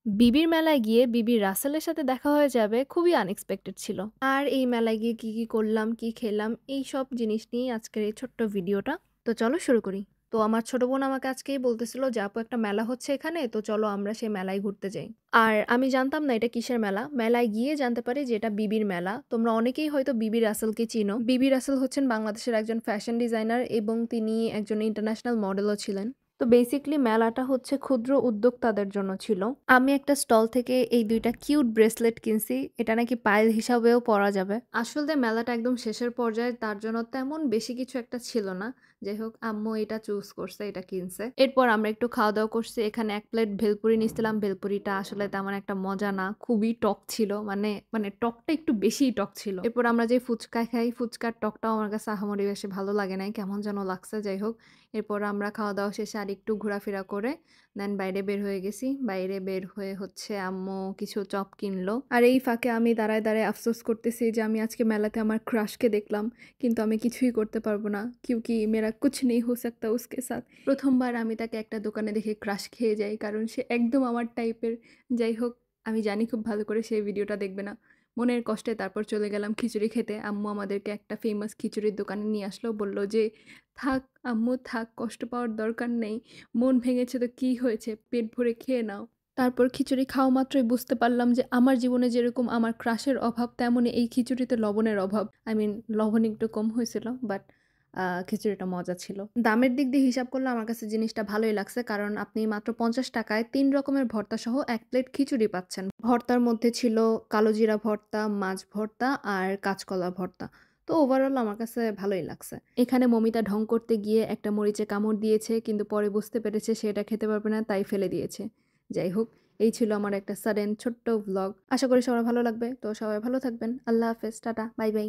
বিবির মেলায় গিয়ে বিবি রাসেলের সাথে দেখা হয়ে যাবে খুবই আনএক্সপেক্টেড ছিল। আর এই মেলায় গিয়ে কি কি করলাম, কি খেলাম, এই সব জিনিস নিয়েই আজকের এই ছোট্ট ভিডিওটা। তো চলো শুরু করি। তো আমার ছোট বোন আমাকে আজকেই বলতেছিল যে আপু একটা মেলা হচ্ছে এখানে, তো চলো আমরা সেই মেলায় ঘুরতে যাই। আর আমি জানতাম না এটা কিসের মেলা। মেলায় গিয়ে জানতে পারি যে এটা বিবির মেলা। তোমরা অনেকেই হয়তো বিবি রাসেলকে চিনো। বিবি রাসেল হচ্ছেন বাংলাদেশের একজন ফ্যাশন ডিজাইনার এবং তিনি একজন ইন্টারন্যাশনাল মডেলও ছিলেন। তো বেসিক্যালি মেলাটা হচ্ছে ক্ষুদ্র উদ্যোক্তাদের জন্য ছিল। আমি একটা স্টল থেকে এই ২ টা কিউট ব্রেসলেট কিনছি। এটা নাকি পায়েল হিসাবেও পরা যাবে। আসলে মেলাটা একদম শেষের পর্যায়ে, তার জন্য তেমন বেশি কিছু একটা ছিল না। যাই হোক আম্মু এটা চুজ করছে, এটা কিনছে। এরপর আমরা একটু খাওয়া-দাওয়া করছি। এখানে ১ প্লেট ভেলপুরি নিছিলাম। ভেলপুরিটা আসলে তেমন একটা মজা না। খুবই টক ছিল। মানে টকটা একটু বেশিই টক ছিল। এরপর আমরা যে ফুচকা খাই, ফুচকার টকটাও আমার কাছে আহামরি বেশি ভালো লাগে নাই। কেমন যেন লাগছে। যাই হোক এরপর আমরা খাওয়া-দাওয়া শেষে আরেকটু ঘোরাফেরা করে দেন বাইরে বের হয়ে গেছি। বাইরে বের হয়ে হচ্ছে আম্মু কিছু চপ কিনলো। আর এই ফাঁকে আমি দাঁড়ায়, দাঁড়ায় আফসোস করতেছি যে আমি আজকে মেলাতে আমার ক্রাশকে দেখলাম। কিন্তু আমি কিছুই করতে পারবো না। কিউকি মেরা কুছ নেই হো সকতা উসকে সাথ। ১ম বার আমি তাকে একটা দোকানে দেখে ক্রাশ খেয়ে যাই। কারণ সে একদম আমার টাইপের। যাই হোক আমি জানি খুব ভালো করে সে ভিডিওটা দেখবে না। মনের কষ্টে তারপর চলে গেলাম খিচুড়ি খেতে। আম্মু আমাদেরকে একটা ফেমাস খিচুড়ির দোকানে নিয়ে আসলো। বলল যে, "থাক আম্মু থাক, কষ্ট পাওয়ার দরকার নেই। মন ভেঙেছে তো কী হয়েছে? পেট ভরে খেয়ে নাও।" তারপর খিচুড়ি খাওয়া মাত্রই বুঝতে পারলাম যে আমার জীবনে যেরকম আমার ক্রাশের অভাব, তেমনই এই খিচুড়িতে লবণের অভাব। আই মিন লবণ একটু কম হয়েছিল বাট খিচুড়িটা মজা ছিল। দামের দিক দিয়ে হিসাব করলে আমার কাছে জিনিসটা ভালোই লাগছে। কারণ আপনি মাত্র ৳৫০ য় ৩ রকমের ভর্তাসহ ১ প্লেট খিচুড়ি পাচ্ছেন। ভর্তার মধ্যে ছিল কালোজিরা ভর্তা, মাছ ভর্তা আর কাঁচকলা ভর্তা। তো ওভারঅল আমার কাছে ভালোই লাগছে। এখানে মমিতা ঢং করতে গিয়ে একটা মরিচে কামড় দিয়েছে, কিন্তু পরে বুঝতে পেরেছে সে এটা খেতে পারবে না, তাই ফেলে দিয়েছে। যাই হোক, এই ছিল আমার একটা সাডেন ছোট্ট ভ্লগ। আশা করি সবার ভালো লাগবে। তো সবাই ভালো থাকবেন। আল্লাহ হাফেজ, টাটা, বাই বাই।